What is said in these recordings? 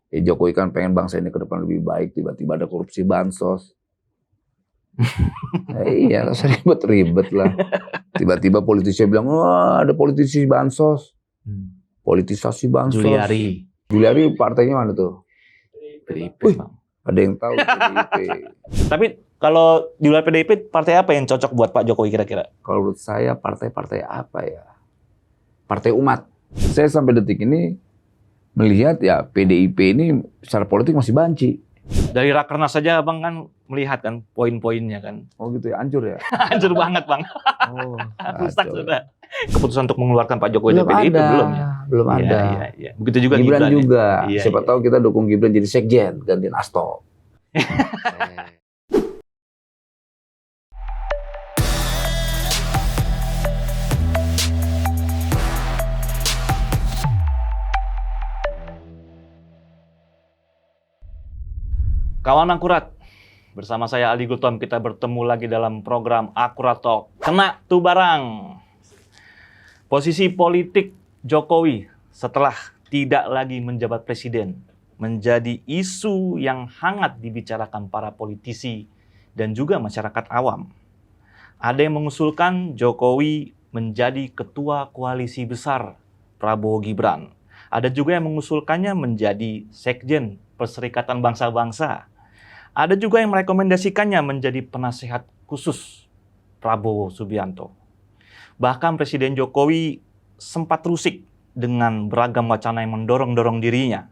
Jokowi kan pengen bangsa ini ke depan lebih baik, tiba-tiba ada korupsi bansos. Iya, ribet-ribet lah. Tiba-tiba politisi bilang, wah ada politisi bansos. Politisasi bansos. Juliari partainya mana tuh? PDIP. Ada yang tahu PDIP. Tapi kalau di luar PDIP, partai apa yang cocok buat Pak Jokowi kira-kira? Kalau menurut saya partai-partai apa ya? Partai umat. Saya sampai detik ini melihat ya PDIP ini secara politik masih banci. Dari Rakernas saja Bang kan melihat kan poin-poinnya kan. Oh gitu ya, hancur ya? Hancur banget Bang. Oh, rusak sudah. Keputusan untuk mengeluarkan Pak Jokowi dari PDIP belum ya? Belum ada. Iya. Begitu juga Gibran juga. Ya? Siapa tahu kita dukung Gibran jadi sekjen, gantiin Asto. Kawan Akurat, bersama saya Aldi Gultom, kita bertemu lagi dalam program Akurat Talk. Kena tuh barang. Posisi politik Jokowi setelah tidak lagi menjabat presiden menjadi isu yang hangat dibicarakan para politisi dan juga masyarakat awam. Ada yang mengusulkan Jokowi menjadi ketua koalisi besar Prabowo Gibran. Ada juga yang mengusulkannya menjadi sekjen Perserikatan Bangsa-Bangsa. Ada juga yang merekomendasikannya menjadi penasehat khusus Prabowo Subianto. Bahkan Presiden Jokowi sempat rusik dengan beragam wacana yang mendorong-dorong dirinya.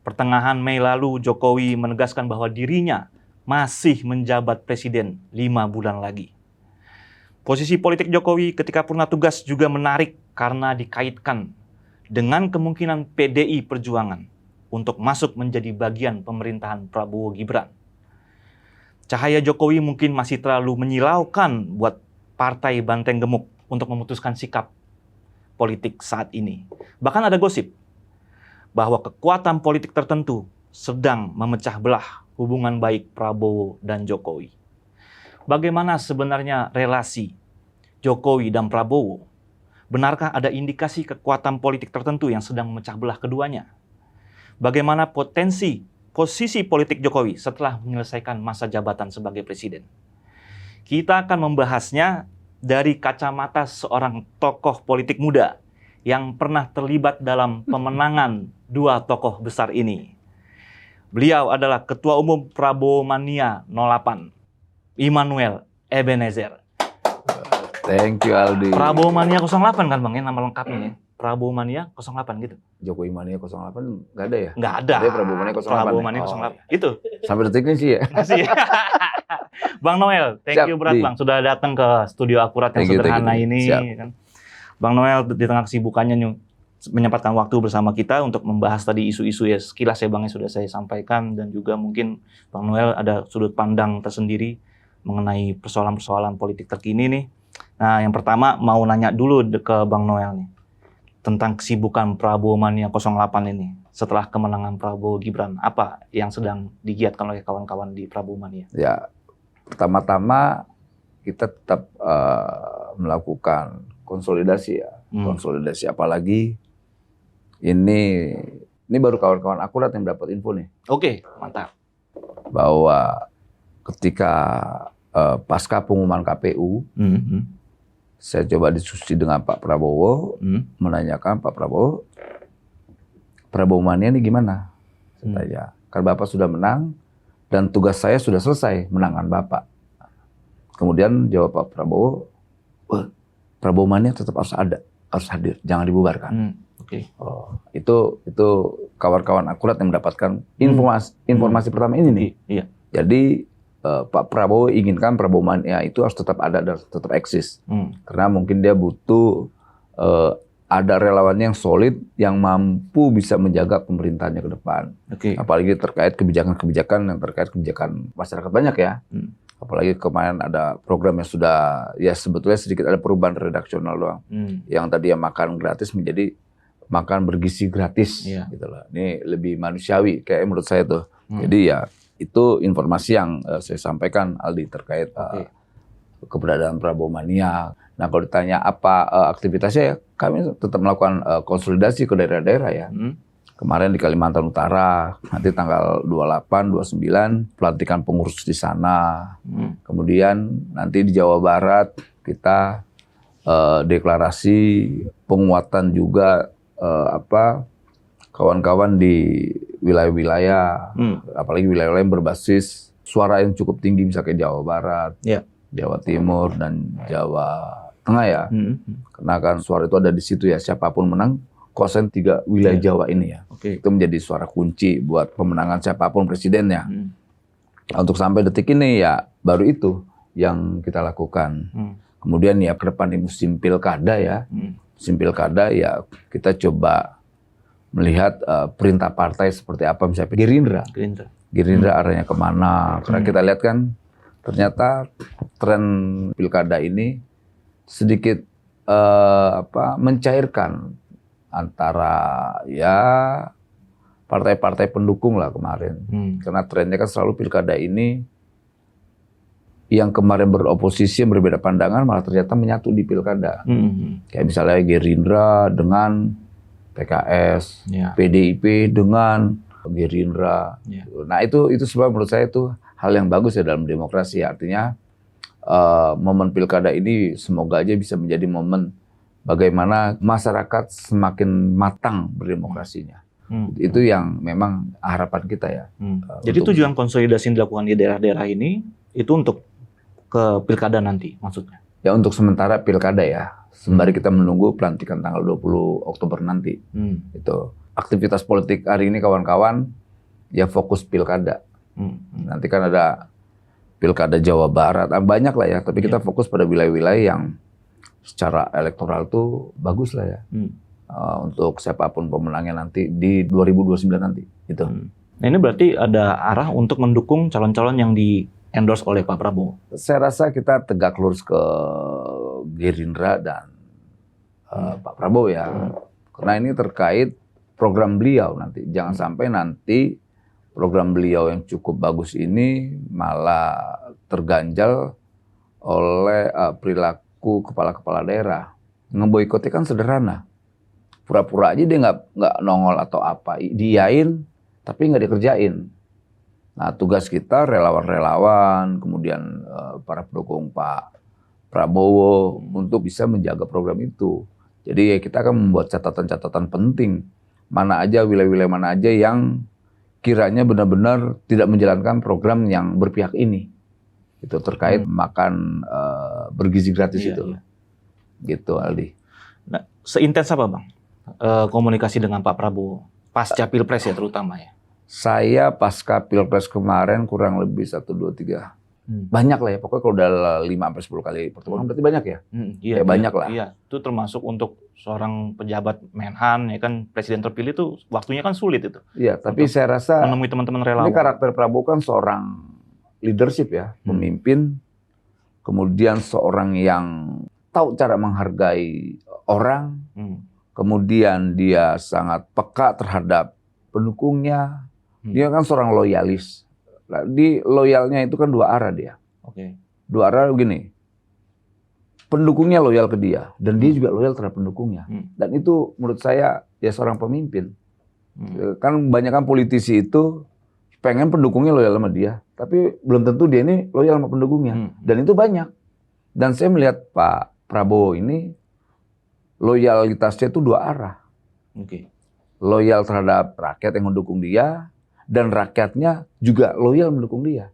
Pertengahan Mei lalu Jokowi menegaskan bahwa dirinya masih menjabat presiden 5 bulan lagi. Posisi politik Jokowi ketika purna tugas juga menarik karena dikaitkan dengan kemungkinan PDI Perjuangan untuk masuk menjadi bagian pemerintahan Prabowo Gibran. Cahaya Jokowi mungkin masih terlalu menyilaukan buat partai Banteng Gemuk untuk memutuskan sikap politik saat ini. Bahkan ada gosip bahwa kekuatan politik tertentu sedang memecah belah hubungan baik Prabowo dan Jokowi. Bagaimana sebenarnya relasi Jokowi dan Prabowo? Benarkah ada indikasi kekuatan politik tertentu yang sedang memecah belah keduanya? Bagaimana posisi politik Jokowi setelah menyelesaikan masa jabatan sebagai presiden? Kita akan membahasnya dari kacamata seorang tokoh politik muda yang pernah terlibat dalam pemenangan dua tokoh besar ini. Beliau adalah Ketua Umum Prabowo Mania 08, Immanuel Ebenezer. Thank you Aldi. Prabowo Mania 08 kan Bang, ya nama lengkapnya ya? Prabowo Mania 08 gitu. Jokowi Mania 08 nggak ada ya? Nggak ada. Ada Prabowo Mania 08. Prabowo Mania 08. Oh. Itu. Sampai detik ini sih ya. Masih. Bang Noel, thank you berat Bang sudah datang ke studio Akurat yang sederhana ini. Kan. Bang Noel di tengah kesibukannya menyempatkan waktu bersama kita untuk membahas tadi isu-isu ya sekilas ya Bang yang sudah saya sampaikan, dan juga mungkin Bang Noel ada sudut pandang tersendiri mengenai persoalan-persoalan politik terkini nih. Nah, yang pertama mau nanya dulu ke Bang Noel nih tentang kesibukan Prabowo Mania 08 ini setelah kemenangan Prabowo Gibran. Apa yang sedang digiatkan oleh kawan-kawan di Prabowo Mania? Ya, pertama-tama kita tetap melakukan konsolidasi ya. Konsolidasi apalagi ini baru kawan-kawan Akurat yang dapat info nih. Oke, mantap. Bahwa ketika pasca pengumuman KPU, saya coba diskusi dengan Pak Prabowo, menanyakan Pak Prabowo Mania ini gimana? Saya tanya, kan Bapak sudah menang dan tugas saya sudah selesai menangkan Bapak. Kemudian jawab Pak Prabowo, Prabowo Mania tetap harus hadir, jangan dibubarkan. Oh, itu kawan-kawan Akurat yang mendapatkan informasi pertama ini nih. Iya. Jadi Pak Prabowo inginkan Prabowo Mania itu harus tetap ada dan tetap eksis. Karena mungkin dia butuh ada relawannya yang solid yang mampu bisa menjaga pemerintahannya ke depan. Apalagi terkait kebijakan-kebijakan yang terkait kebijakan masyarakat banyak ya. Apalagi kemarin ada program yang sudah ya sebetulnya sedikit ada perubahan redaksional doang. Yang tadi yang makan gratis menjadi makan bergizi gratis gitu loh. Ini lebih manusiawi kayak menurut saya tuh. Jadi ya itu informasi yang saya sampaikan Aldi terkait keberadaan Prabowo Mania. Nah kalau ditanya apa aktivitasnya ya kami tetap melakukan konsolidasi ke daerah-daerah ya. Kemarin di Kalimantan Utara, nanti tanggal 28, 29 pelantikan pengurus di sana. Kemudian nanti di Jawa Barat kita deklarasi penguatan juga kawan-kawan di wilayah-wilayah, apalagi wilayah-wilayah yang berbasis suara yang cukup tinggi, misalnya Jawa Barat, Jawa Timur, dan Jawa Tengah ya. Karena kan suara itu ada di situ ya, siapapun menang, kuasain 3 wilayah Jawa ini ya. Itu menjadi suara kunci buat pemenangan siapapun presidennya. Untuk sampai detik ini ya baru itu yang kita lakukan. Kemudian ya ke depan di musim pilkada ya. Musim pilkada ya kita coba melihat perintah partai seperti apa, misalnya Gerindra arahnya kemana. Karena kita lihat kan ternyata tren pilkada ini sedikit mencairkan antara ya partai-partai pendukung lah kemarin. Karena trennya kan selalu pilkada ini yang kemarin beroposisi yang berbeda pandangan malah ternyata menyatu di pilkada. Kayak misalnya Gerindra dengan PKS, PDIP dengan Gerindra. Nah itu sebab menurut saya itu hal yang bagus ya dalam demokrasi. Artinya momen pilkada ini semoga aja bisa menjadi momen bagaimana masyarakat semakin matang berdemokrasinya. Itu yang memang harapan kita ya. Jadi tujuan konsolidasi yang dilakukan di daerah-daerah ini itu untuk ke pilkada nanti maksudnya? Ya untuk sementara pilkada ya. Sembari kita menunggu pelantikan tanggal 20 Oktober nanti. Itu aktivitas politik hari ini kawan-kawan ya fokus pilkada. Nanti kan ada pilkada Jawa Barat, banyak lah ya. Tapi kita fokus pada wilayah-wilayah yang secara elektoral tuh bagus lah ya. Untuk siapapun pemenangnya nanti di 2029 nanti. Gitu. Nah ini berarti ada arah untuk mendukung calon-calon yang di-endorse oleh Pak Prabowo? Saya rasa kita tegak lurus ke Gerindra dan Pak Prabowo ya. Karena ini terkait program beliau nanti. Jangan sampai nanti program beliau yang cukup bagus ini malah terganjal oleh perilaku kepala-kepala daerah. Ngeboikotnya kan sederhana. Pura-pura aja dia nggak nongol atau apa. Diain, tapi nggak dikerjain. Nah tugas kita relawan-relawan, kemudian para pendukung Pak Prabowo untuk bisa menjaga program itu. Jadi ya kita akan membuat catatan-catatan penting. Mana aja, wilayah-wilayah mana aja yang kiranya benar-benar tidak menjalankan program yang berpihak ini. Itu terkait makan bergizi gratis itu. Gitu Aldi. Nah, seintens apa Bang komunikasi dengan Pak Prabowo pasca Pilpres ya terutama ya? Saya pasca Pilpres kemarin kurang lebih 1, 2, 3. Banyak lah ya, pokoknya kalau udah 5-10 kali pertemuan berarti banyak ya? Iya, banyak lah. Iya, itu termasuk untuk seorang pejabat Menhan, ya kan presiden terpilih itu waktunya kan sulit itu. Iya, tapi saya rasa menemui teman-teman relawan. Ini karakter Prabowo kan seorang leadership ya, pemimpin, kemudian seorang yang tahu cara menghargai orang, kemudian dia sangat peka terhadap pendukungnya, dia kan seorang loyalis. Nah, di loyalnya itu kan 2 arah dia. 2 arah begini. Pendukungnya loyal ke dia dan dia juga loyal terhadap pendukungnya. Dan itu menurut saya ya seorang pemimpin. Kan banyak kan politisi itu pengen pendukungnya loyal sama dia, tapi belum tentu dia ini loyal sama pendukungnya. Dan itu banyak. Dan saya melihat Pak Prabowo ini loyalitasnya itu 2 arah. Loyal terhadap rakyat yang mendukung dia, dan rakyatnya juga loyal mendukung dia.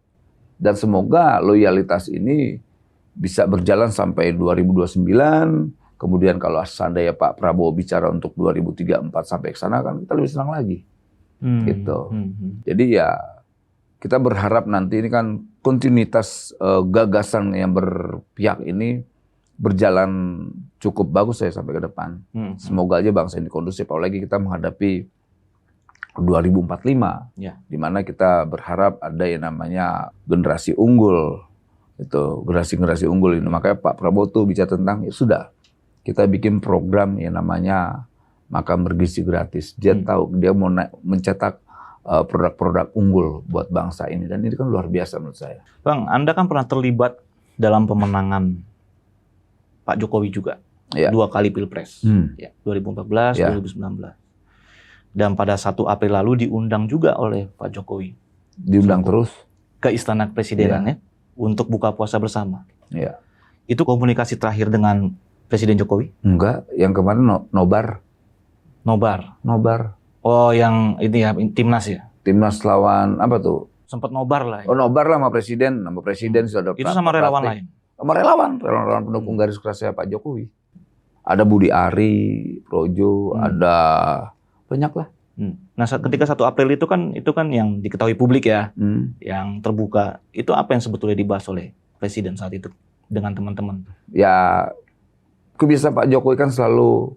Dan semoga loyalitas ini bisa berjalan sampai 2029. Kemudian kalau seandainya Pak Prabowo bicara untuk 2034 sampai ke sana kan kita lebih senang lagi. Gitu. Jadi ya kita berharap nanti ini kan kontinuitas gagasan yang berpihak ini berjalan cukup bagus ya sampai ke depan. Semoga aja bangsa ini kondusif, apalagi kita menghadapi 2045, di mana kita berharap ada yang namanya generasi unggul, itu generasi unggul ini. Makanya Pak Prabowo tuh bicara tentang ya sudah kita bikin program yang namanya makan bergizi gratis. Dia tahu dia mau mencetak produk-produk unggul buat bangsa ini, dan ini kan luar biasa menurut saya. Bang, Anda kan pernah terlibat dalam pemenangan Pak Jokowi juga, 2 kali Pilpres, 2014, 2019. Dan pada 1 April lalu diundang juga oleh Pak Jokowi. Diundang terus ke Istana Kepresidenan ya, untuk buka puasa bersama. ya. Itu komunikasi terakhir dengan Presiden Jokowi? Enggak, yang kemarin nobar. Oh, yang ini ya, timnas ya? Timnas lawan apa tuh? Sempat nobar lah ya? Oh, nobar lah sama presiden sudah ada. Itu sama relawan lain? Sama relawan pendukung garis kerasnya Pak Jokowi. Ada Budi Ari, Projo, ada banyak lah. Nah, ketika 1 April itu kan yang diketahui publik ya, yang terbuka. Itu apa yang sebetulnya dibahas oleh Presiden saat itu dengan teman-teman? Ya, kebiasaan Pak Jokowi kan selalu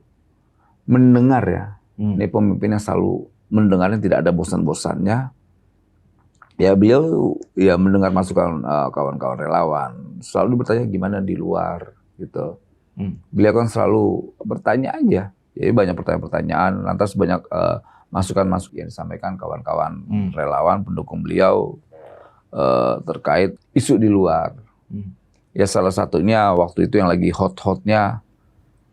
mendengar ya. Ini pemimpin yang selalu mendengar, yang tidak ada bosan-bosannya. Ya, beliau ya mendengar masukan kawan-kawan relawan. Selalu bertanya gimana di luar gitu. Beliau kan selalu bertanya aja. Jadi banyak pertanyaan-pertanyaan, lantas banyak masukan-masukan yang disampaikan kawan-kawan relawan pendukung beliau terkait isu di luar. Ya salah satunya waktu itu yang lagi hot-hotnya,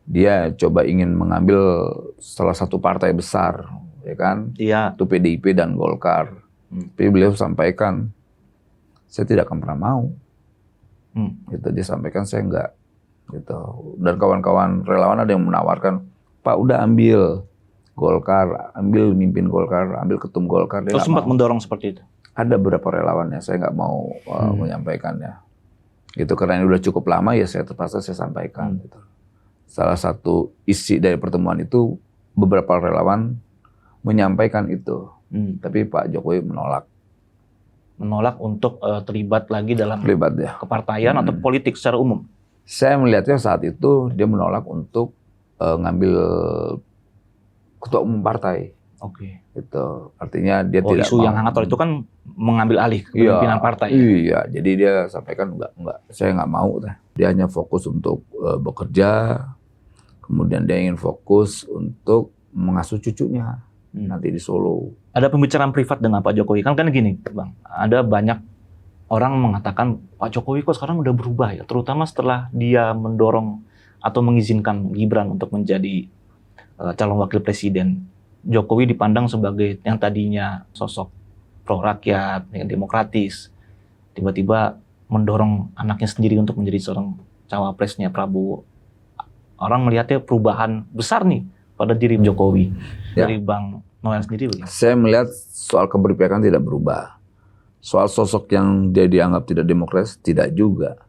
dia coba ingin mengambil salah satu partai besar, ya kan? Iya. Itu PDIP dan Golkar. Tapi beliau sampaikan, saya tidak akan pernah mau. Gitu, dia sampaikan saya enggak. Gitu. Dan kawan-kawan relawan ada yang menawarkan, Pak udah ambil Golkar, ambil mimpin Golkar, ambil ketum Golkar. Terus sempat mendorong seperti itu? Ada beberapa relawan ya, saya nggak mau menyampaikannya. Gitu, karena ini udah cukup lama ya saya terpaksa saya sampaikan. Gitu. Salah satu isi dari pertemuan itu, beberapa relawan menyampaikan itu. Tapi Pak Jokowi menolak. Menolak untuk terlibat lagi dalam kepartaian atau politik secara umum? Saya melihatnya saat itu dia menolak untuk ngambil ketua umum partai. Oke. Itu artinya dia tidak isu yang hangat itu kan mengambil alih kepemimpinan partai. Iya, jadi dia sampaikan enggak, saya nggak mau. Dia hanya fokus untuk bekerja, kemudian dia ingin fokus untuk mengasuh cucunya nanti di Solo. Ada pembicaraan privat dengan Pak Jokowi kan gini, Bang. Ada banyak orang mengatakan Pak Jokowi kok sekarang udah berubah ya, terutama setelah dia mendorong atau mengizinkan Gibran untuk menjadi calon wakil presiden. Jokowi dipandang sebagai yang tadinya sosok pro rakyat, yang demokratis, tiba-tiba mendorong anaknya sendiri untuk menjadi seorang cawapresnya Prabowo. Orang melihatnya perubahan besar nih pada diri Jokowi. Dari Bang Noel sendiri bagaimana? Saya melihat soal keberpihakan tidak berubah. Soal sosok yang dia dianggap tidak demokratis, tidak juga.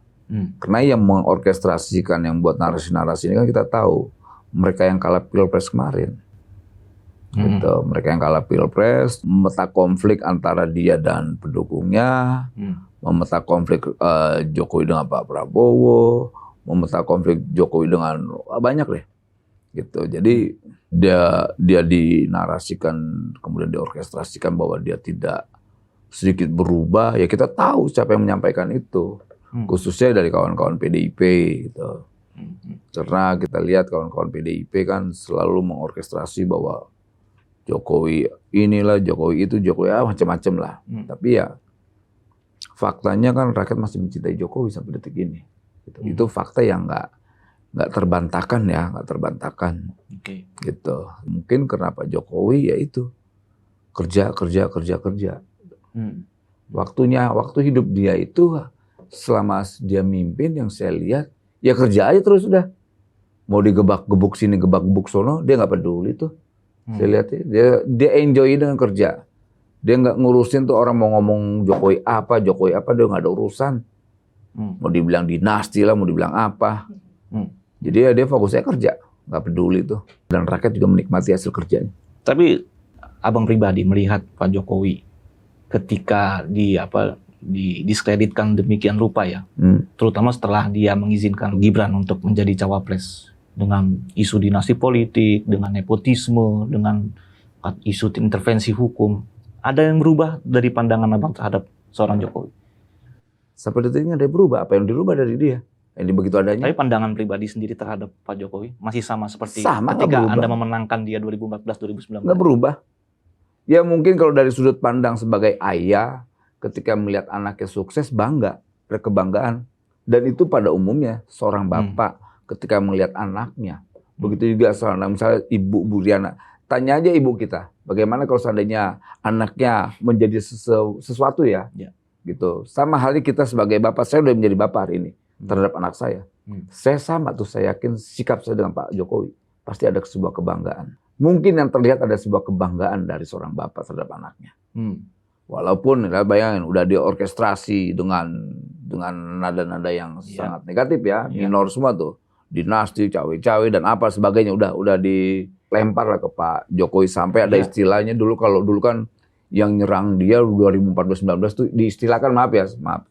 Karena yang mengorkestrasikan, yang buat narasi-narasi ini kan kita tahu. Mereka yang kalah Pilpres kemarin. Gitu. Mereka yang kalah Pilpres, memeta konflik antara dia dan pendukungnya, memeta konflik Jokowi dengan Pak Prabowo, memeta konflik Jokowi dengan banyak deh. Gitu. Jadi dia dinarasikan, kemudian diorkestrasikan bahwa dia tidak sedikit berubah. Ya kita tahu siapa yang menyampaikan itu, khususnya dari kawan-kawan PDIP. Gitu. Karena kita lihat kawan-kawan PDIP kan selalu mengorkestrasi bahwa Jokowi inilah, Jokowi itu, Jokowi macam-macam lah. Tapi ya faktanya kan rakyat masih mencintai Jokowi sampai detik ini. Gitu. Itu fakta yang nggak terbantahkan ya, nggak terbantahkan. Gitu. Mungkin karena Pak Jokowi ya itu kerja. Waktu hidup dia itu selama dia mimpin yang saya lihat ya kerja aja terus udah. Mau digebak-gebuk sini, gebak-gebuk sono, dia nggak peduli tuh. Saya lihat dia enjoy dengan kerja. Dia nggak ngurusin tuh orang mau ngomong Jokowi apa, dia nggak ada urusan. Mau dibilang dinasti lah, mau dibilang apa. Jadi ya dia fokusnya kerja, nggak peduli tuh. Dan rakyat juga menikmati hasil kerjanya. Tapi abang pribadi melihat Pak Jokowi ketika didiskreditkan demikian rupa ya, terutama setelah dia mengizinkan Gibran untuk menjadi cawapres dengan isu dinasti politik, dengan nepotisme, dengan isu intervensi hukum. Ada yang berubah dari pandangan abang terhadap seorang Jokowi? Sampai detik ini ada yang berubah. Apa yang dirubah dari dia? Yang begitu adanya. Tapi pandangan pribadi sendiri terhadap Pak Jokowi masih sama seperti sama, ketika Anda memenangkan dia 2014-2019? Nggak berubah. Ya mungkin kalau dari sudut pandang sebagai ayah, ketika melihat anaknya sukses, bangga, ada kebanggaan. Dan itu pada umumnya seorang bapak ketika melihat anaknya. Begitu juga misalnya Ibu Buriana, tanya aja ibu kita, bagaimana kalau seandainya anaknya menjadi sesuatu ya, gitu. Sama halnya kita sebagai bapak, saya udah menjadi bapak hari ini terhadap anak saya. Saya sama tuh, saya yakin sikap saya dengan Pak Jokowi pasti ada sebuah kebanggaan. Mungkin yang terlihat ada sebuah kebanggaan dari seorang bapak terhadap anaknya. Walaupun bayangin udah diorkestrasi dengan nada-nada yang sangat negatif ya, minor semua tuh, dinasti, cawe-cawe dan apa sebagainya udah dilempar lah ke Pak Jokowi sampai ada istilahnya dulu, kalau dulu kan yang nyerang dia 2014-19 tuh diistilahkan, maaf,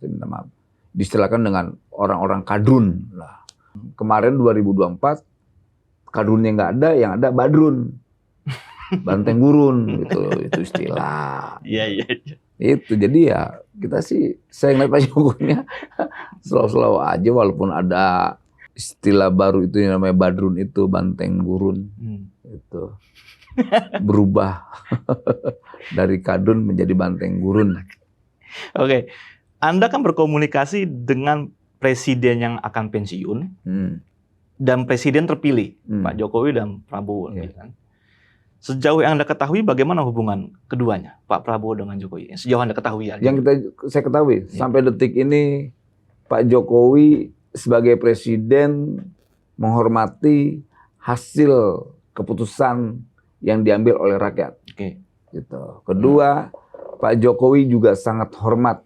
minta maaf, diistilahkan dengan orang-orang kadrun lah. Kemarin 2024 kadrunnya nggak ada, yang ada badrun, banteng gurun gitu, itu istilah. Iya. Itu jadi ya kita sih, saya ngeliat Pak Jokowi slow aja, walaupun ada istilah baru itu yang namanya badrun itu, banteng gurun, itu berubah dari kadrun menjadi banteng gurun. Oke, Anda kan berkomunikasi dengan presiden yang akan pensiun dan presiden terpilih, Pak Jokowi dan Prabowo. Kan? Sejauh yang Anda ketahui, bagaimana hubungan keduanya, Pak Prabowo dengan Jokowi? Sejauh Anda ketahui aja. Yang saya ketahui sampai detik ini, Pak Jokowi sebagai presiden menghormati hasil keputusan yang diambil oleh rakyat. Gitu. Kedua, Pak Jokowi juga sangat hormat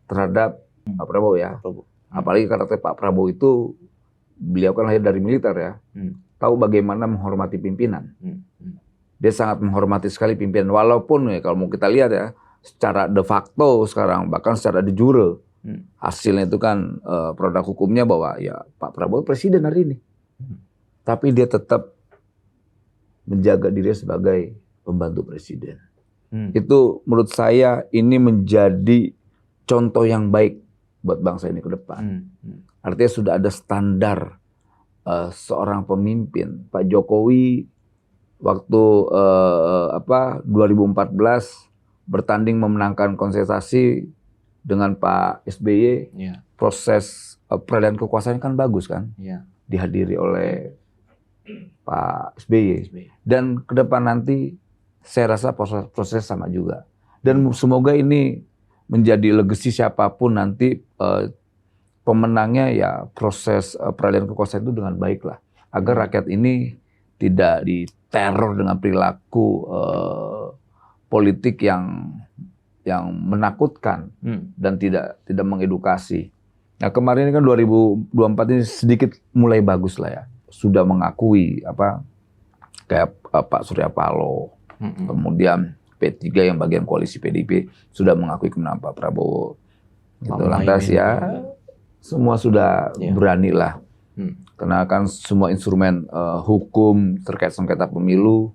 terhadap Pak Prabowo ya. Apalagi karena Pak Prabowo itu, beliau kan lahir dari militer ya. Tahu bagaimana menghormati pimpinan. Dia sangat menghormati sekali pimpinan. Walaupun ya, kalau mau kita lihat ya, secara de facto sekarang, bahkan secara de jure, hasilnya itu kan produk hukumnya bahwa ya Pak Prabowo presiden hari ini. Tapi dia tetap menjaga diri sebagai pembantu presiden. Itu menurut saya ini menjadi contoh yang baik buat bangsa ini ke depan. Artinya sudah ada standar seorang pemimpin. Pak Jokowi waktu 2014 bertanding memenangkan kontestasi dengan Pak SBY, proses peralihan kekuasaan kan bagus kan, dihadiri oleh Pak SBY. Dan ke depan nanti saya rasa proses sama juga. Dan semoga ini menjadi legasi siapapun nanti pemenangnya ya proses peralihan kekuasaan itu dengan baik lah. Agar rakyat ini tidak diteror dengan perilaku politik yang menakutkan dan tidak mengedukasi. Nah kemarin kan 2024 ini sedikit mulai bagus lah ya, sudah mengakui kayak Pak Surya Paloh, kemudian P3 yang bagian koalisi PDIP sudah mengakui kemenangan Pak Prabowo. Gitu. Lantas ya semua sudah berani lah, karena kan semua instrumen hukum terkait sengketa pemilu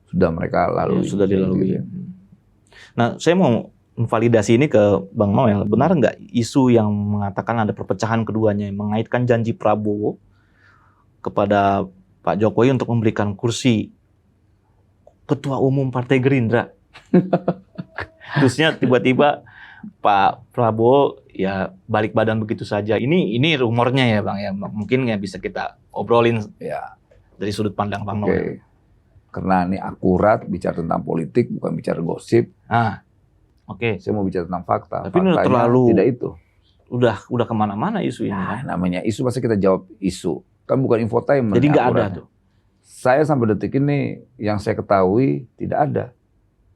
sudah mereka lalui. Sudah dilalui. Gitu. Nah, saya mau memvalidasi ini ke Bang Noel. Benar nggak isu yang mengatakan ada perpecahan keduanya yang mengaitkan janji Prabowo kepada Pak Jokowi untuk memberikan kursi Ketua Umum Partai Gerindra? Terusnya tiba-tiba Pak Prabowo ya balik badan begitu saja. Ini rumornya ya Bang ya. Mungkin ya bisa kita obrolin ya dari sudut pandang Bang Noel. Karena ini akurat bicara tentang politik, bukan bicara gosip. Saya mau bicara tentang fakta. Tapi ini terlalu tidak itu. Udah kemana-mana isu ini. Namanya isu, masa kita jawab isu. Kan bukan infotainment. Jadi nggak ada tuh. Saya sampai detik ini yang saya ketahui tidak ada.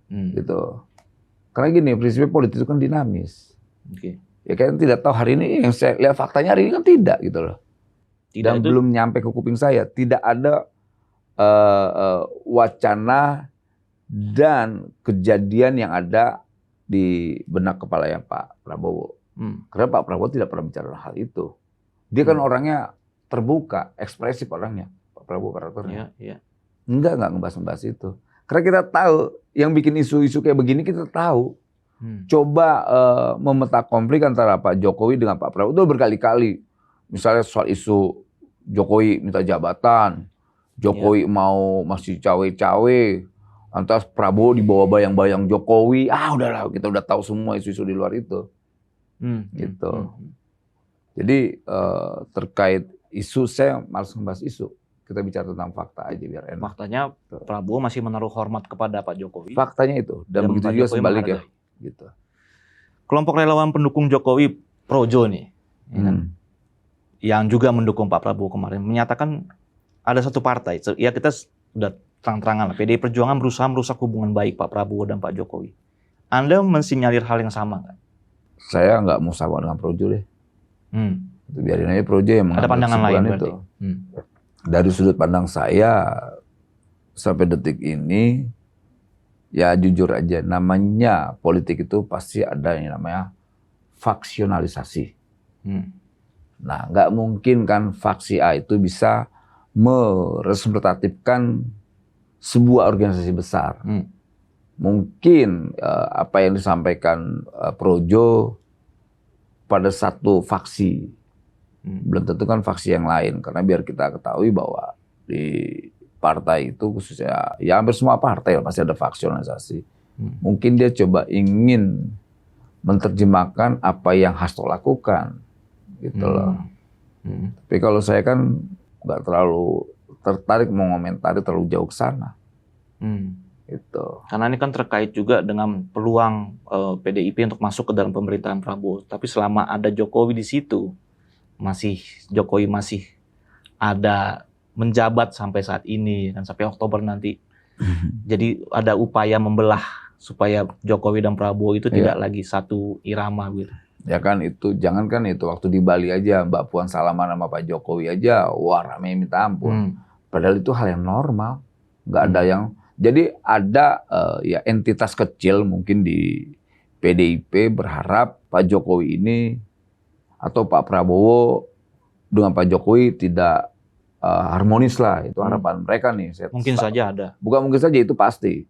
Gitu. Karena gini, prinsipnya politik itu kan dinamis. Ya kan tidak tahu hari ini, yang saya lihat faktanya hari ini kan tidak gitu loh. Dan belum nyampe ke kuping saya. Tidak ada wacana dan kejadian yang ada di benak kepala yang Pak Prabowo. Karena Pak Prabowo tidak pernah bicara hal itu. Dia kan orangnya terbuka, ekspresif orangnya. Pak Prabowo karakternya. Enggak ngebahas itu. Karena kita tahu, yang bikin isu-isu kayak begini kita tahu. Coba memeta konflik antara Pak Jokowi dengan Pak Prabowo itu berkali-kali. Misalnya soal isu Jokowi minta jabatan, Jokowi mau masih cawe-cawe, lantas Prabowo dibawa bayang-bayang Jokowi. Udahlah, kita udah tahu semua isu-isu di luar itu. Gitu. Jadi terkait isu, saya malas membahas isu. Kita bicara tentang fakta aja biar enak. Faktanya Prabowo masih menaruh hormat kepada Pak Jokowi. Faktanya itu, dan begitu Pak juga Jokowi sebaliknya. menghargai. Gitu. Kelompok relawan pendukung Jokowi Projo nih, ya kan? Yang juga mendukung Pak Prabowo kemarin menyatakan ada satu partai, ya kita sudah terang-terangan lah, PDI Perjuangan berusaha merusak hubungan baik Pak Prabowo dan Pak Jokowi. Anda mensinyalir hal yang sama nggak? Saya nggak mau sama dengan Projo deh. Itu biarin aja Projo yang mengambil Ada pandangan lain kesimpulan berarti. itu. Dari sudut pandang saya sampai detik ini, ya jujur aja, namanya politik itu pasti ada yang namanya faksionalisasi. Nah, nggak mungkin kan faksi A itu bisa merepresentatifkan sebuah organisasi besar. Mungkin apa yang disampaikan Projo pada satu faksi, belum tentu kan faksi yang lain. Karena biar kita ketahui bahwa di partai itu khususnya, ya hampir semua partai pasti ada faksionalisasi. Mungkin dia coba ingin menerjemahkan apa yang Hasto lakukan, gitu loh. Tapi kalau saya kan nggak terlalu tertarik mau komentari terlalu jauh ke sana. Gitu. Karena ini kan terkait juga dengan peluang PDIP untuk masuk ke dalam pemerintahan Prabowo. Tapi selama ada Jokowi di situ, Jokowi masih ada menjabat sampai saat ini dan sampai Oktober nanti. Jadi ada upaya membelah supaya Jokowi dan Prabowo itu tidak lagi satu irama gitu. Ya kan itu, jangankan itu waktu di Bali aja Mbak Puan salaman sama Pak Jokowi aja, wah rame minta ampun. Padahal itu hal yang normal, nggak ada yang. Jadi ada ya entitas kecil mungkin di PDIP berharap Pak Jokowi ini atau Pak Prabowo dengan Pak Jokowi tidak harmonis lah, itu harapan mereka nih. Mungkin saja ada. Bukan mungkin saja, itu pasti.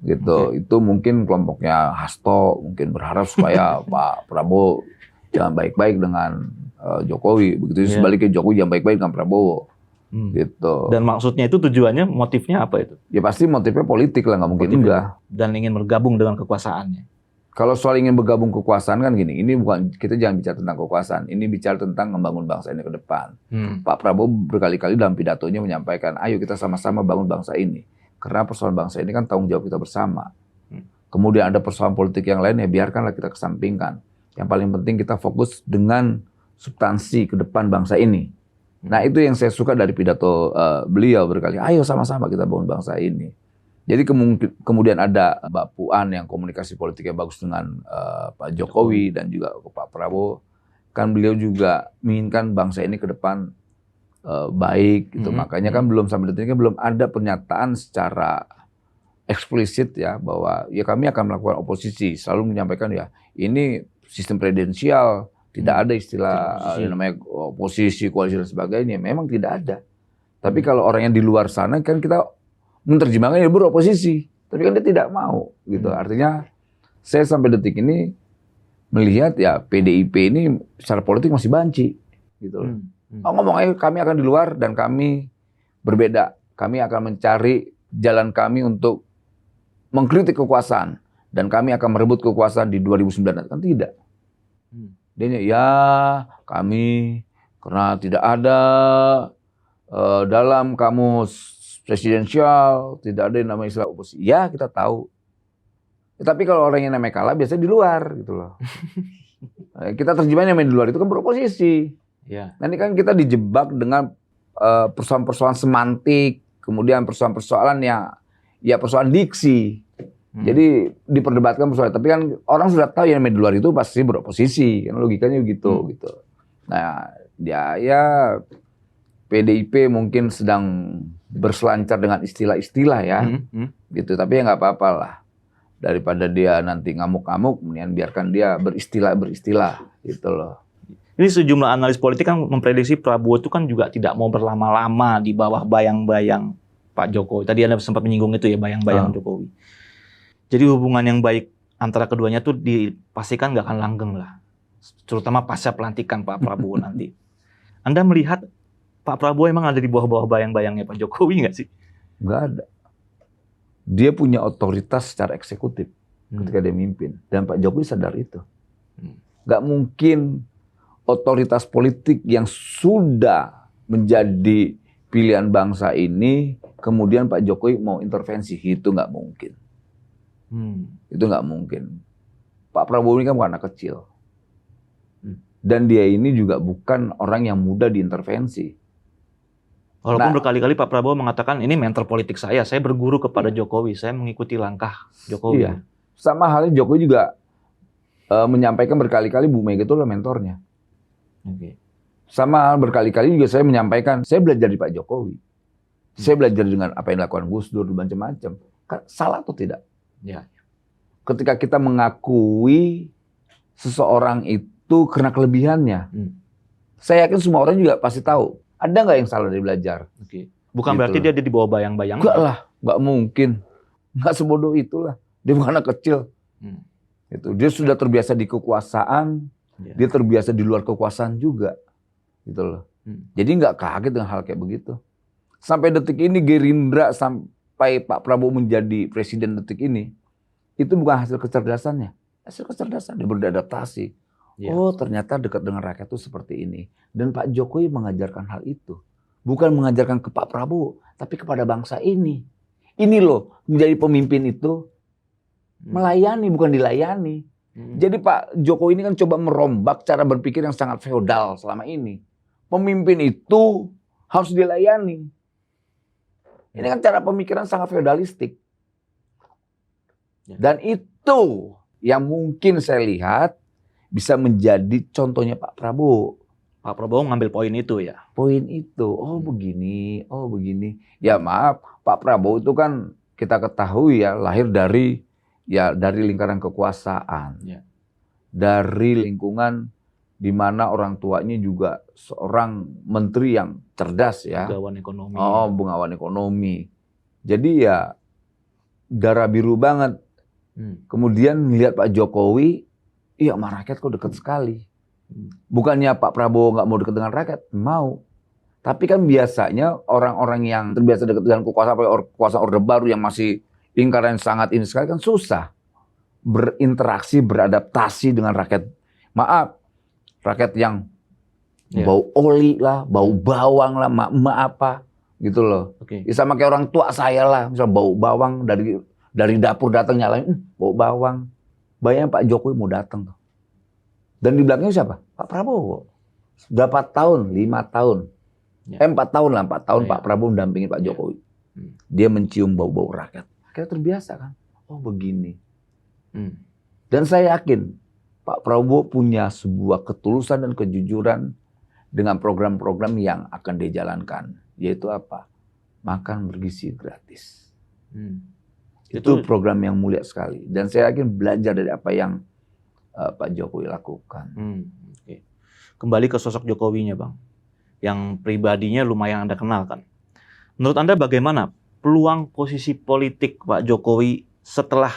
Gitu. Itu mungkin kelompoknya Hasto mungkin berharap supaya Pak Prabowo jangan baik-baik dengan Jokowi. Begitu sebaliknya Jokowi jangan baik-baik dengan Prabowo. Gitu. Dan maksudnya itu tujuannya, motifnya apa itu? Ya pasti motifnya politik lah, nggak mungkin enggak. Dan ingin bergabung dengan kekuasaannya. Kalau soal ingin bergabung kekuasaan kan gini, ini bukan, kita jangan bicara tentang kekuasaan, ini bicara tentang membangun bangsa ini ke depan. Pak Prabowo berkali-kali dalam pidatonya menyampaikan, ayo kita sama-sama bangun bangsa ini. Karena persoalan bangsa ini kan tanggung jawab kita bersama. Kemudian ada persoalan politik yang lain, ya biarkanlah kita kesampingkan. Yang paling penting kita fokus dengan substansi ke depan bangsa ini. Nah itu yang saya suka dari pidato beliau berkali, ayo sama-sama kita bangun bangsa ini. Jadi kemudian ada Mbak Puan yang komunikasi politiknya bagus dengan Pak Jokowi dan juga Pak Prabowo. Kan beliau juga menginginkan bangsa ini ke depan baik gitu. Makanya kan belum sampai detik ini belum ada pernyataan secara eksplisit ya bahwa ya kami akan melakukan oposisi. Selalu menyampaikan ya ini sistem presidensial, tidak ada istilah namanya oposisi, koalisi dan sebagainya. Memang tidak ada. Tapi kalau orang yang di luar sana kan kita menerjemahkan ya beroposisi, tapi kan dia tidak mau gitu. Artinya saya sampai detik ini melihat ya PDIP ini secara politik masih banci gitu. Ngomong aja kami akan di luar dan kami berbeda. Kami akan mencari jalan kami untuk mengkritik kekuasaan dan kami akan merebut kekuasaan di 2009 kan tidak. Dia ya kami karena tidak ada dalam kamus presidensial, tidak ada yang namanya istilah oposisi. Ya, kita tahu. Ya, tapi kalau orang yang namanya kalah, biasanya di luar, gitu loh. Kita terjemahin yang main di luar itu kan beroposisi. Ya. Nanti kan kita dijebak dengan persoalan-persoalan semantik, kemudian persoalan-persoalan yang, ya persoalan diksi. Jadi diperdebatkan persoalan. Tapi kan orang sudah tahu yang main di luar itu pasti beroposisi. Kan logikanya begitu, gitu. Nah, ya PDIP mungkin sedang berselancar dengan istilah-istilah ya, gitu. Tapi ya nggak apa-apa lah. Daripada dia nanti ngamuk-ngamuk, mendingan biarkan dia beristilah, gitu loh. Ini sejumlah analis politik kan memprediksi Prabowo itu kan juga tidak mau berlama-lama di bawah bayang-bayang Pak Jokowi. Tadi Anda sempat menyinggung itu ya, bayang-bayang Jokowi. Jadi hubungan yang baik antara keduanya tuh dipastikan nggak akan langgeng lah. Terutama pasca pelantikan Pak Prabowo nanti. Anda melihat Pak Prabowo emang ada di bawah-bawah bayang-bayangnya Pak Jokowi nggak sih? Nggak ada. Dia punya otoritas secara eksekutif ketika dia mimpin. Dan Pak Jokowi sadar itu. Nggak mungkin otoritas politik yang sudah menjadi pilihan bangsa ini, kemudian Pak Jokowi mau intervensi, itu nggak mungkin. Itu nggak mungkin. Pak Prabowo ini kan bukan anak kecil. Dan dia ini juga bukan orang yang mudah diintervensi. Walaupun berkali-kali Pak Prabowo mengatakan ini mentor politik saya berguru kepada Jokowi, saya mengikuti langkah Jokowi. Iya. Sama halnya Jokowi juga menyampaikan berkali-kali Bu Mega itu adalah mentornya. Sama hal berkali-kali juga saya menyampaikan, saya belajar di Pak Jokowi. Saya belajar dengan apa yang dilakukan Gus Dur, macam-macam. Salah atau tidak? Ya. Ketika kita mengakui seseorang itu karena kelebihannya, saya yakin semua orang juga pasti tahu. Ada nggak yang salah dari belajar? Bukan gitu berarti dia di bawah bayang-bayang. Enggak lah, nggak mungkin. Nggak sebodoh itulah. Dia bukan anak kecil. Itu dia sudah terbiasa di kekuasaan, dia terbiasa di luar kekuasaan juga. Gitu loh. Jadi nggak kaget dengan hal kayak begitu. Sampai detik ini Gerindra sampai Pak Prabowo menjadi presiden detik ini, itu bukan hasil kecerdasannya. Hasil kecerdasan, dia beradaptasi. Oh ternyata dekat dengan rakyat itu seperti ini. Dan Pak Jokowi mengajarkan hal itu. Bukan mengajarkan ke Pak Prabowo, tapi kepada bangsa ini. Ini loh, menjadi pemimpin itu melayani, bukan dilayani. Jadi Pak Jokowi ini kan coba merombak cara berpikir yang sangat feodal selama ini. Pemimpin itu harus dilayani. Ini kan cara pemikiran sangat feodalistik. Dan itu yang mungkin saya lihat bisa menjadi contohnya Pak Prabowo. Pak Prabowo ngambil poin itu ya? Poin itu, oh begini, oh begini. Ya maaf, Pak Prabowo itu kan kita ketahui ya lahir dari lingkaran kekuasaan. Dari lingkungan di mana orang tuanya juga seorang menteri yang cerdas ya. Bungawan ekonomi. Oh, bungawan ekonomi. Jadi ya darah biru banget. Kemudian melihat Pak Jokowi, iya sama rakyat kok dekat sekali. Bukannya Pak Prabowo nggak mau dekat dengan rakyat, mau. Tapi kan biasanya orang-orang yang terbiasa dekat dengan kekuasaan Orde Baru yang masih lingkaran yang sangat ini sekali kan susah berinteraksi, beradaptasi dengan rakyat. Maaf, rakyat yang bau oli lah, bau bawang lah, emak apa gitu loh. Ya sama kayak orang tua saya lah, misal bau bawang dari dapur datang nyalain, bau bawang. Bayangin Pak Jokowi mau datang tuh. Dan di belakangnya siapa? Pak Prabowo. Berapa tahun? 5 tahun. 4 tahun lah, 4 tahun Pak Prabowo mendampingi Pak Jokowi. Dia mencium bau-bau rakyat. Akhirnya terbiasa kan. Oh begini. Dan saya yakin Pak Prabowo punya sebuah ketulusan dan kejujuran dengan program-program yang akan dia jalankan. Yaitu apa? Makan bergizi gratis. Itu program yang mulia sekali. Dan saya yakin belajar dari apa yang Pak Jokowi lakukan. Kembali ke sosok Jokowinya Bang. Yang pribadinya lumayan Anda kenal kan. Menurut Anda bagaimana peluang posisi politik Pak Jokowi setelah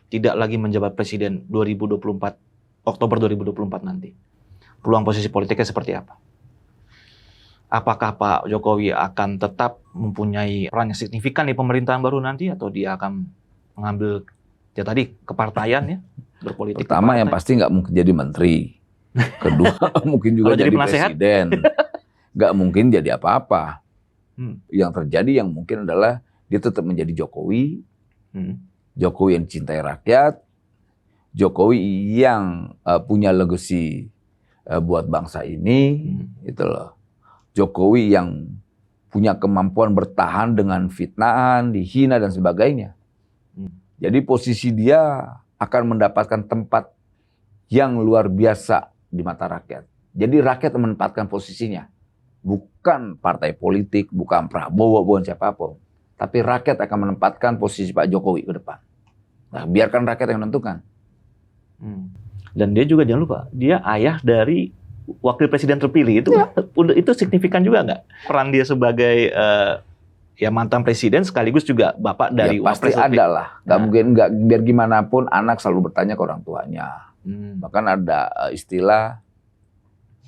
tidak lagi menjabat presiden 2024, Oktober 2024 nanti? Peluang posisi politiknya seperti apa? Apakah Pak Jokowi akan tetap mempunyai peran yang signifikan di pemerintahan baru nanti, atau dia akan mengambil ya tadi kepartaian ya, berpolitik? Pertama yang pasti nggak mungkin jadi menteri. Kedua mungkin juga jadi presiden. Nggak mungkin jadi apa-apa. Yang terjadi yang mungkin adalah dia tetap menjadi Jokowi. Jokowi yang dicintai rakyat. Jokowi yang punya legacy buat bangsa ini. Gitu loh. Jokowi yang punya kemampuan bertahan dengan fitnahan, dihina dan sebagainya. Jadi posisi dia akan mendapatkan tempat yang luar biasa di mata rakyat. Jadi rakyat menempatkan posisinya. Bukan partai politik, bukan Prabowo, bukan siapapun. Tapi rakyat akan menempatkan posisi Pak Jokowi ke depan. Nah, biarkan rakyat yang menentukan. Dan dia juga jangan lupa, dia ayah dari wakil presiden terpilih. Itu signifikan juga nggak? Peran dia sebagai ya mantan presiden sekaligus juga bapak dari pasti ada lah. Nggak mungkin nggak, biar gimana pun anak selalu bertanya ke orang tuanya. Bahkan ada istilah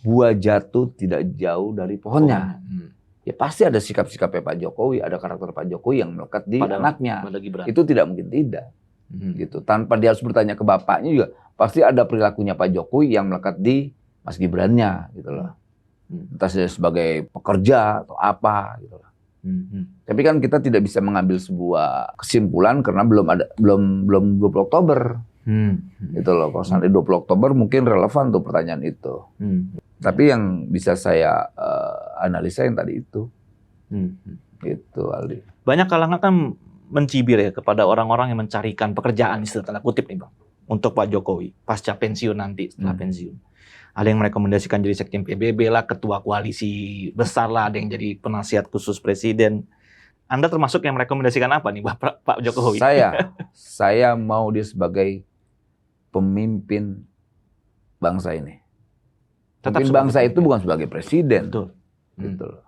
buah jatuh tidak jauh dari pohonnya. Ya pasti ada sikap-sikapnya Pak Jokowi, ada karakter Pak Jokowi yang melekat di anaknya. Itu tidak mungkin tidak. Gitu. Tanpa dia harus bertanya ke bapaknya juga, pasti ada perilakunya Pak Jokowi yang melekat di Mas Gibrannya gitu loh. Entah sebagai pekerja atau apa gitu lah. Tapi kan kita tidak bisa mengambil sebuah kesimpulan karena belum 20 Oktober. Gitu loh. Kalau sampai 20 Oktober mungkin relevan tuh pertanyaan itu. Tapi yang bisa saya analisa yang tadi itu. Gitu, Aldi. Banyak kalangan kan mencibir ya kepada orang-orang yang mencarikan pekerjaan istilah tanda kutip nih Bang untuk Pak Jokowi pasca pensiun nanti setelah pensiun. Ada yang merekomendasikan jadi sekjen PBB lah, ketua koalisi besar lah, ada yang jadi penasihat khusus presiden. Anda termasuk yang merekomendasikan apa nih Pak Jokowi? Saya mau dia sebagai pemimpin bangsa ini. Pemimpin bangsa itu bukan sebagai presiden. Betul. Gitu loh.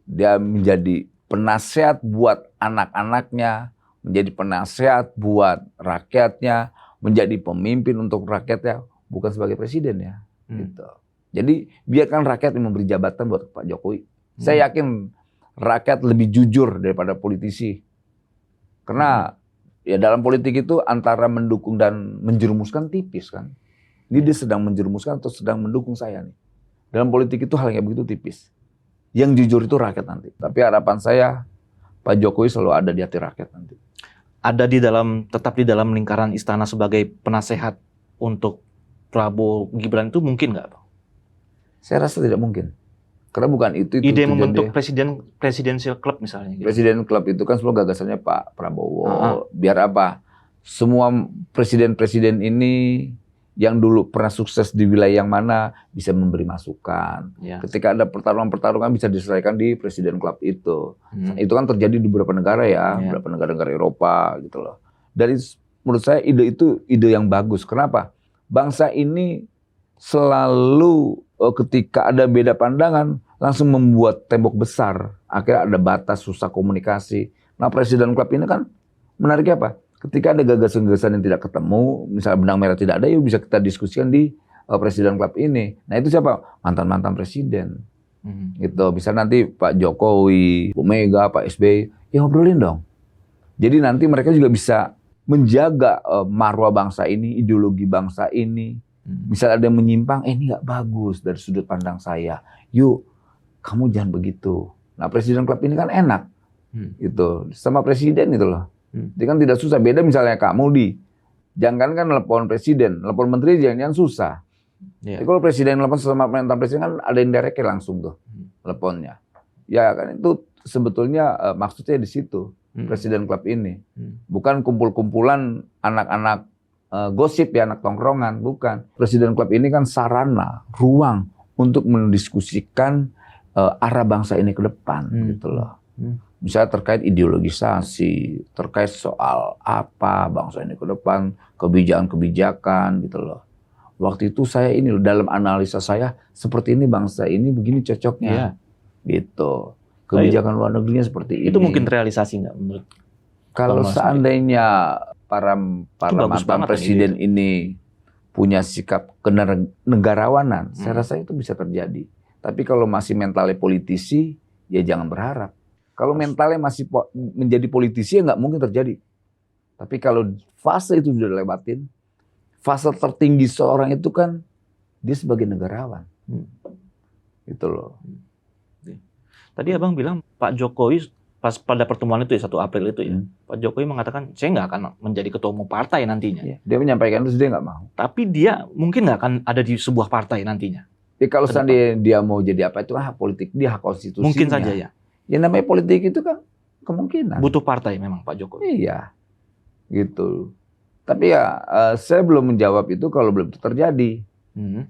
Dia menjadi penasehat buat anak-anaknya, menjadi penasehat buat rakyatnya, menjadi pemimpin untuk rakyatnya, bukan sebagai presiden ya. Gitu. Jadi biarkan rakyat yang memberi jabatan buat Pak Jokowi. Saya yakin rakyat lebih jujur daripada politisi. Karena ya dalam politik itu antara mendukung dan menjerumuskan tipis kan. Ini dia sedang menjerumuskan atau sedang mendukung saya nih. Dalam politik itu hal yang begitu tipis. Yang jujur itu rakyat nanti. Tapi harapan saya Pak Jokowi selalu ada di hati rakyat nanti. Ada tetap di dalam lingkaran istana sebagai penasehat untuk Prabowo Gibran itu mungkin nggak, Pak? Saya rasa tidak mungkin. Karena bukan itu ide membentuk presidential club misalnya. Gitu. Presiden club itu kan selalu gagasannya Pak Prabowo. Biar apa? Semua presiden-presiden ini yang dulu pernah sukses di wilayah yang mana bisa memberi masukan. Ya. Ketika ada pertarungan-pertarungan bisa diselesaikan di presiden club itu. Itu kan terjadi di beberapa negara ya. Beberapa negara-negara Eropa gitu loh. Dari menurut saya ide itu ide yang bagus. Kenapa? Bangsa ini selalu ketika ada beda pandangan langsung membuat tembok besar. Akhirnya ada batas, susah komunikasi. Nah presiden klub ini kan menariknya apa? Ketika ada gagasan-gagasan yang tidak ketemu, misalnya benang merah tidak ada, yuk bisa kita diskusikan di presiden klub ini. Nah itu siapa? Mantan-mantan presiden. Gitu. Bisa nanti Pak Jokowi, Bu Mega, Pak SBY, ya ngobrolin dong. Jadi nanti mereka juga bisa menjaga marwah bangsa ini, ideologi bangsa ini. Misalnya ada yang menyimpang, ini nggak bagus dari sudut pandang saya. Yuk, kamu jangan begitu. Nah, presiden klub ini kan enak, gitu, sama presiden itu loh. Jadi kan tidak susah. Beda misalnya Kak Muldi, jangan kan telepon presiden, telepon menteri jangan susah. Jadi kalau presiden telepon sama mantan presiden kan ada yang direct langsung tuh teleponnya. Ya kan itu sebetulnya maksudnya di situ. Presiden klub ini. Bukan kumpul-kumpulan anak-anak gosip ya, anak tongkrongan. Bukan. Presiden klub ini kan sarana, ruang untuk mendiskusikan arah bangsa ini ke depan. Gitu loh. Misalnya terkait ideologisasi, terkait soal apa bangsa ini ke depan, kebijakan-kebijakan gitu loh. Waktu itu saya ini dalam analisa saya, seperti ini bangsa ini begini cocoknya. Gitu. Kebijakan luar negerinya seperti ini. Itu mungkin realisasi nggak menurut? Kalau seandainya para mantan presiden ini punya sikap kenegarawanan, saya rasa itu bisa terjadi. Tapi kalau masih mentalnya politisi, ya jangan berharap. Kalau mentalnya masih menjadi politisi, ya nggak mungkin terjadi. Tapi kalau fase itu sudah lewatin, fase tertinggi seorang itu kan dia sebagai negarawan. Gitu loh. Tadi Abang bilang Pak Jokowi pas pada pertemuan itu ya 1 April itu ya, Pak Jokowi mengatakan saya nggak akan menjadi ketua umum partai nantinya. Dia menyampaikan itu dia nggak mau. Tapi dia mungkin nggak akan ada di sebuah partai nantinya. Ya kalau seandainya dia mau jadi apa itu hak politik dia, hak konstitusinya. Mungkin saja ya. Ya namanya politik itu kan kemungkinan. Butuh partai memang Pak Jokowi. Iya, gitu. Tapi ya saya belum menjawab itu kalau belum terjadi.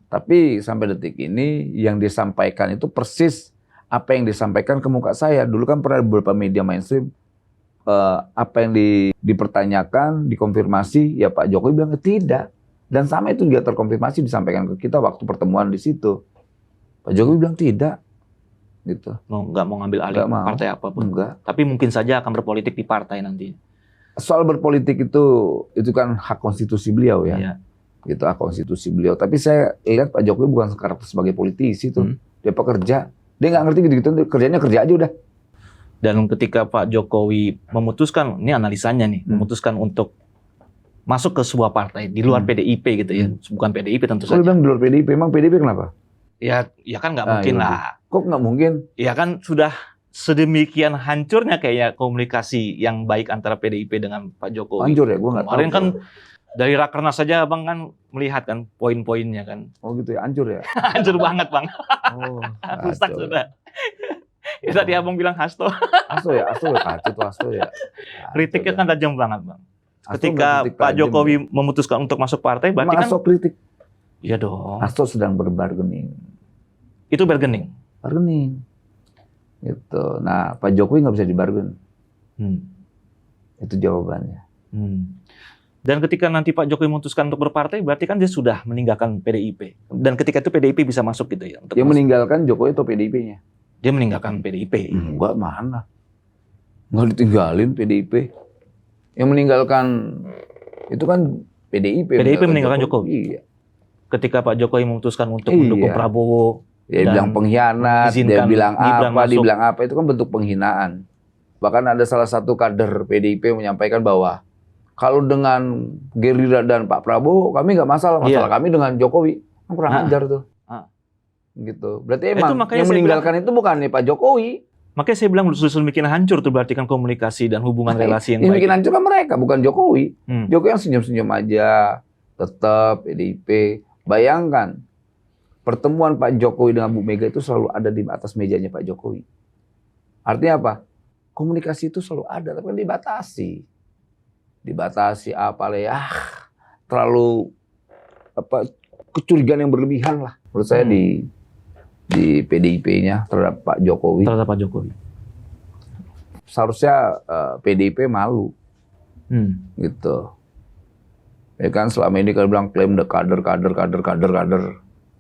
Tapi sampai detik ini yang disampaikan itu persis apa yang disampaikan ke muka saya. Dulu kan pernah beberapa media mainstream apa yang dipertanyakan, dikonfirmasi, ya Pak Jokowi bilang tidak. Dan sama itu juga terkonfirmasi disampaikan ke kita waktu pertemuan di situ. Pak Jokowi bilang tidak. Gitu. Nggak mau ngambil alih partai apapun. Enggak. Tapi mungkin saja akan berpolitik di partai nanti. Soal berpolitik itu kan hak konstitusi beliau ya. Iya. Gitu, hak konstitusi beliau. Tapi saya lihat Pak Jokowi bukan karakter sebagai politisi tuh. Dia pekerja. Dia nggak ngerti gitu-gitu. Kerjanya kerja aja udah. Dan ketika Pak Jokowi memutuskan, ini analisanya nih, memutuskan untuk masuk ke sebuah partai di luar PDIP gitu ya. Bukan PDIP tentu saja. Kalau bilang di luar PDIP, emang PDIP kenapa? Ya kan nggak mungkin iya. lah. Kok nggak mungkin? Ya kan sudah sedemikian hancurnya kayaknya komunikasi yang baik antara PDIP dengan Pak Jokowi. Hancur ya, gue nggak tahu. Kemarin kan dari Rakernas saja Bang kan melihat kan poin-poinnya kan. Oh gitu ya, hancur ya? Hancur banget Bang. Oh, Rusak kacau. sudah. Ya tadi Abang bilang Hasto. Hasto ya kacau tuh Hasto ya. Kritiknya kan tajam banget Bang. Hasto Ketika nggak kritik Pak tajam, Jokowi ya. memutuskan untuk masuk partai berarti Emang kan. Hasto kritik? Iya dong. Hasto sedang berbargaining. Itu bargaining. Bargaining. Gitu. Nah, Pak Jokowi nggak bisa dibargain. Itu jawabannya. Dan ketika nanti Pak Jokowi memutuskan untuk berpartai, berarti kan dia sudah meninggalkan PDIP. Dan ketika itu PDIP bisa masuk gitu ya? Dia meninggalkan Jokowi atau PDIP-nya? Dia meninggalkan PDIP. Enggak, mana? Nggak ditinggalin PDIP. Yang meninggalkan itu kan PDIP. PDIP meninggalkan Jokowi. Iya. Ketika Pak Jokowi memutuskan untuk mendukung Prabowo. Dia bilang pengkhianat, dia bilang apa, dibilang apa, itu kan bentuk penghinaan. Bahkan ada salah satu kader PDIP menyampaikan bahwa kalau dengan Gerindra dan Pak Prabowo, kami nggak masalah kami dengan Jokowi. Kurang ajar tuh. Gitu. Berarti emang yang meninggalkan itu bukan nih Pak Jokowi. Makanya saya bilang sudah bikin hancur tuh berarti kan komunikasi dan hubungan relasi yang baik. Yang bikin hancur kan mereka, bukan Jokowi. Jokowi yang senyum-senyum aja, tetap PDIP. Bayangkan, pertemuan Pak Jokowi dengan Bu Mega itu selalu ada di atas mejanya Pak Jokowi. Artinya apa? Komunikasi itu selalu ada, tapi kan dibatasi. Dibatasi terlalu kecurigaan yang berlebihan lah. Menurut saya di PDIP-nya terhadap Pak Jokowi. Terhadap Pak Jokowi. Seharusnya PDIP malu. Gitu. Ya kan selama ini kan bilang klaim kader.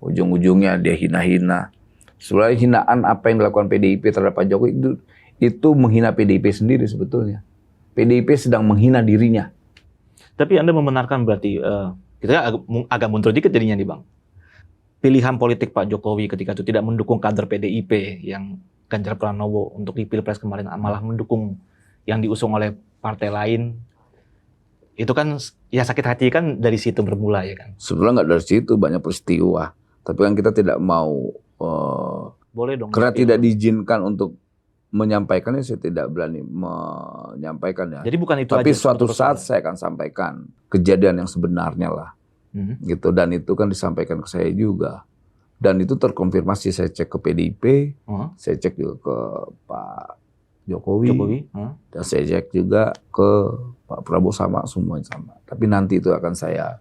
Ujung-ujungnya dia hina-hina. Sebenarnya hinaan apa yang dilakukan PDIP terhadap Pak Jokowi itu menghina PDIP sendiri sebetulnya. PDIP sedang menghina dirinya. Tapi Anda membenarkan berarti kita agak mundur dikit jadinya nih Bang. Pilihan politik Pak Jokowi ketika itu tidak mendukung kader PDIP yang Ganjar Pranowo untuk di Pilpres kemarin malah mendukung yang diusung oleh partai lain. Itu kan ya sakit hati kan dari situ bermula ya kan. Sebetulnya nggak dari situ, banyak peristiwa. Tapi kan kita tidak mau boleh dong. Karena tidak diizinkan untuk menyampaikannya, saya tidak berani menyampaikan ya. Jadi bukan itu tapi aja. Tapi suatu saat saya akan sampaikan kejadian yang sebenarnya lah. Gitu, dan itu kan disampaikan ke saya juga. Dan itu terkonfirmasi, saya cek ke PDIP, saya cek juga ke Pak Jokowi. Dan saya cek juga ke Pak Prabowo semuanya sama. Tapi nanti itu akan saya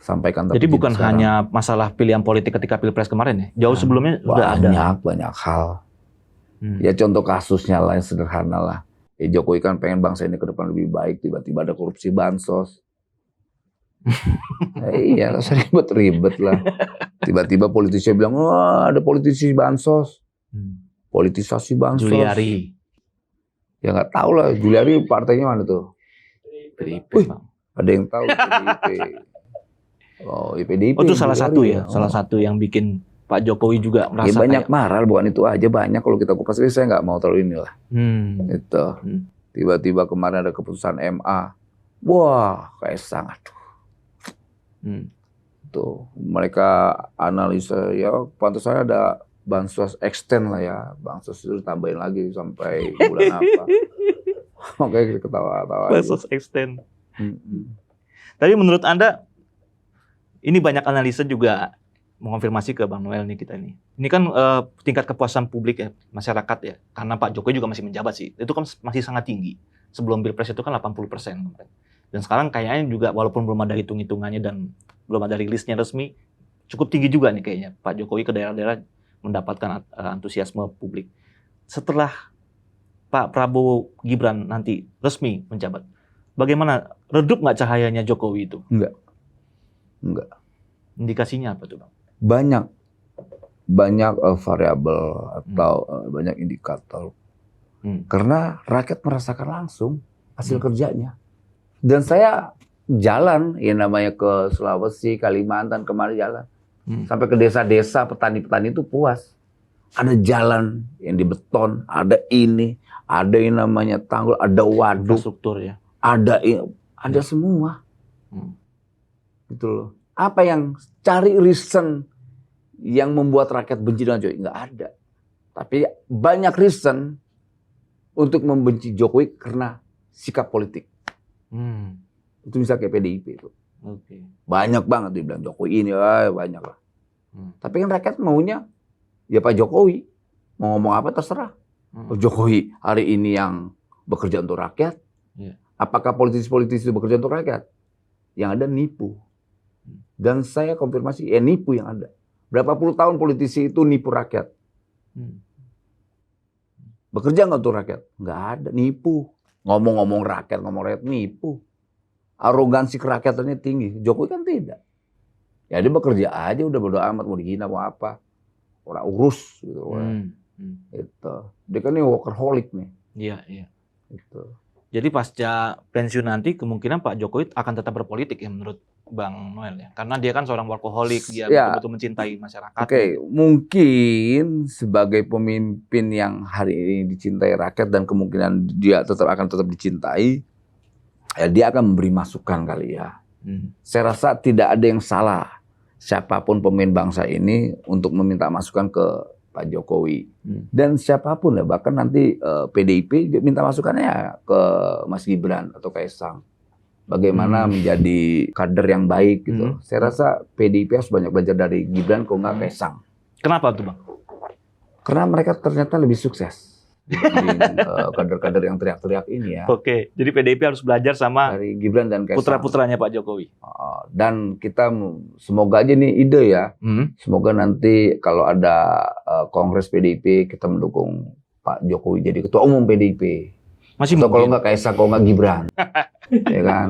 sampaikan. Jadi bukan hanya masalah pilihan politik ketika Pilpres kemarin ya? Jauh sebelumnya sudah ada. Banyak hal. Ya contoh kasusnya lah yang sederhana lah. Jokowi kan pengen bangsa ini ke depan lebih baik, tiba-tiba ada korupsi bansos. Iya, ribet-ribet lah. Tiba-tiba politisi bilang, wah ada politisi bansos. Politisasi bansos. Juliari. Ya nggak tahu lah, Juliari partainya mana tuh? PDIP. Ada yang tahu PDIP. PDIP. Oh itu salah satu ya, salah satu yang bikin Pak Jokowi juga merasa banyak marah, bukan itu aja, banyak kalau kita kupas. Saya nggak mau terlalu inilah. Itu. Tiba-tiba kemarin ada keputusan MA. Wah, Kaisang, aduh. Tuh, mereka analisa ya pantasnya ada bansos extend lah ya. Bansos itu tambahin lagi sampai bulan apa. Makanya kita ketawa-tawa. Bansos extend. Tapi menurut Anda, ini banyak analisa juga mengonfirmasi ke Bang Noel nih kita nih. Ini kan tingkat kepuasan publik ya, masyarakat ya. Karena Pak Jokowi juga masih menjabat sih. Itu kan masih sangat tinggi. Sebelum Pilpres itu kan 80%. Dan sekarang kayaknya juga walaupun belum ada hitung-hitungannya dan belum ada rilisnya resmi, cukup tinggi juga nih kayaknya Pak Jokowi ke daerah-daerah mendapatkan antusiasme publik. Setelah Pak Prabowo Gibran nanti resmi menjabat, bagaimana, redup nggak cahayanya Jokowi itu? Enggak. Indikasinya apa tuh Bang? Banyak variabel atau banyak indikator. Karena rakyat merasakan langsung hasil kerjanya. Dan saya jalan, ya namanya ke Sulawesi, Kalimantan, kemarin jalan. Sampai ke desa-desa, petani-petani itu puas. Ada jalan yang dibeton, ada ini, ada yang namanya tanggul, ada waduk. Infrastruktur ya. Ada semua. Gitu loh. Apa yang cari reason yang membuat rakyat benci dengan Jokowi, nggak ada. Tapi banyak reason untuk membenci Jokowi karena sikap politik. Itu bisa kayak PDIP itu. Banyak banget dibilang Jokowi ini, banyak lah. Tapi kan rakyat maunya ya Pak Jokowi. Mau ngomong apa terserah. Jokowi hari ini yang bekerja untuk rakyat. Apakah politisi-politisi itu bekerja untuk rakyat? Yang ada nipu. Dan saya konfirmasi, nipu yang ada. Berapa puluh tahun politisi itu nipu rakyat. Bekerja nggak untuk rakyat? Nggak ada, nipu. Ngomong rakyat, nipu. Arogansi kerakyatannya tinggi. Jokowi kan tidak. Ya dia bekerja aja, udah bodo amat, mau dihina, mau apa. Orang urus gitu. Gitu. Dia kan ini workaholic nih. Iya. Gitu. Jadi pasca pensiun nanti kemungkinan Pak Jokowi akan tetap berpolitik ya menurut Bang Noel ya. Karena dia kan seorang workaholic, dia betul-betul mencintai masyarakat. Oke, mungkin sebagai pemimpin yang hari ini dicintai rakyat dan kemungkinan dia akan tetap dicintai, ya dia akan memberi masukan kali ya. Saya rasa tidak ada yang salah siapapun pemimpin bangsa ini untuk meminta masukan ke Pak Jokowi. Dan siapapun lah, bahkan nanti PDIP minta masukannya ke Mas Gibran atau Kaisang. Bagaimana menjadi kader yang baik gitu. Saya rasa PDIP harus banyak belajar dari Gibran, kalau nggak Kaisang. Kenapa tuh Bang? Karena mereka ternyata lebih sukses. Kader-kader yang teriak-teriak ini ya. Oke, jadi PDIP harus belajar sama dari Gibran dan Kaisang. Putra-putranya Pak Jokowi. Dan kita semoga aja nih ide ya. Semoga nanti kalau ada Kongres PDIP kita mendukung Pak Jokowi jadi ketua umum PDIP. Masih atau kalau mungkin. nggak Kaisang, kalau nggak Gibran. Ya kan?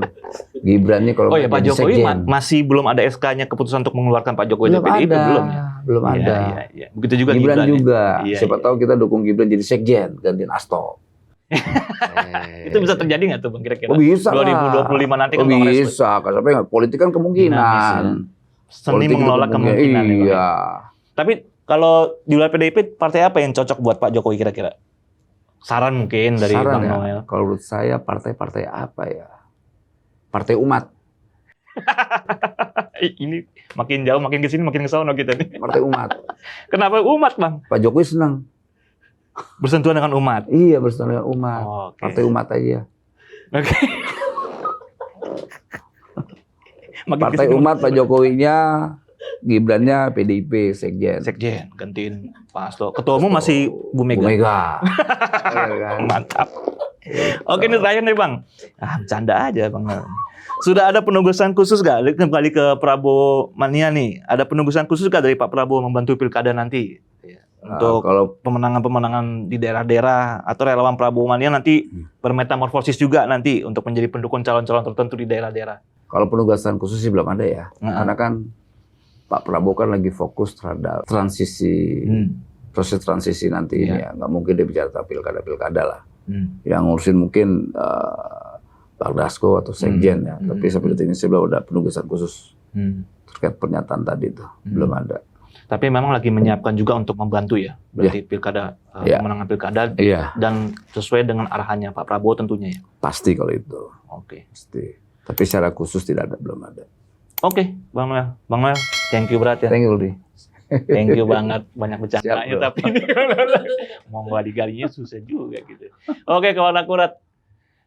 Gibran nih kalau ya Pak Jokowi masih belum ada SK-nya keputusan untuk mengeluarkan Pak Jokowi dari PDIP belum ya? Belum ada. Iya. Begitu juga Gibran juga. Ya? Siapa tahu kita dukung Gibran jadi sekjen gantiin Asto. Itu bisa terjadi nggak tuh Bang kira-kira? Bisa 2025 nanti kan Kongres. Bisa, sampai nggak politik kan kemungkinan. Seni mengelola kemungkinan. Iya. Ya, tapi kalau di luar PDIP partai apa yang cocok buat Pak Jokowi kira-kira? Saran mungkin dari Bang Noel. Kalau menurut saya partai-partai apa ya? Partai umat. Ini makin jauh, makin kesini, makin kesono kita nih. Partai umat. Kenapa umat Bang? Pak Jokowi senang. Bersentuhan dengan umat? Iya, bersentuhan dengan umat. Partai umat aja. Oke. Partai umat Pak Jokowinya, Gibrannya PDIP, sekjen. Sekjen, gantiin Pak Hasto. Ketua umum masih Bu Mega. Mantap. Oke, ini terakhir nih Bang. Bercanda aja Bang. Sudah ada penugasan khusus nggak? Kembali ke Prabowo Mania nih. Ada penugasan khusus nggak dari Pak Prabowo membantu pilkada nanti? Untuk kalau pemenangan-pemenangan di daerah-daerah atau relawan Prabowo Mania nanti bermetamorfosis juga nanti untuk menjadi pendukung calon-calon tertentu di daerah-daerah. Kalau penugasan khusus sih belum ada ya. Karena kan Pak Prabowo kan lagi fokus terhadap transisi, proses transisi nanti ini ya. Nggak mungkin dia bicara tentang pilkada lah. Yang ngurusin mungkin Pak Dasko atau Sekjen ya. Tapi sampai detik ini saya belum ada penugasan khusus terkait pernyataan tadi itu. Belum ada. Tapi memang lagi menyiapkan juga untuk membantu ya. Berarti pilkada, pemenangan pilkada dan sesuai dengan arahannya Pak Prabowo tentunya ya. Pasti kalau itu. Oke. Pasti. Tapi secara khusus tidak ada, belum ada. Oke, Bang Noel. Bang Noel, thank you berat ya. Thank you, Rudi. Thank you banget, banyak bercandanya tapi ini mau gali-galinya susah juga gitu. Oke, kawan akurat.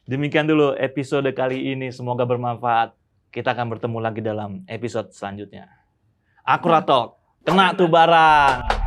Demikian dulu episode kali ini, semoga bermanfaat. Kita akan bertemu lagi dalam episode selanjutnya. Akurat Talk, kena tuh barang.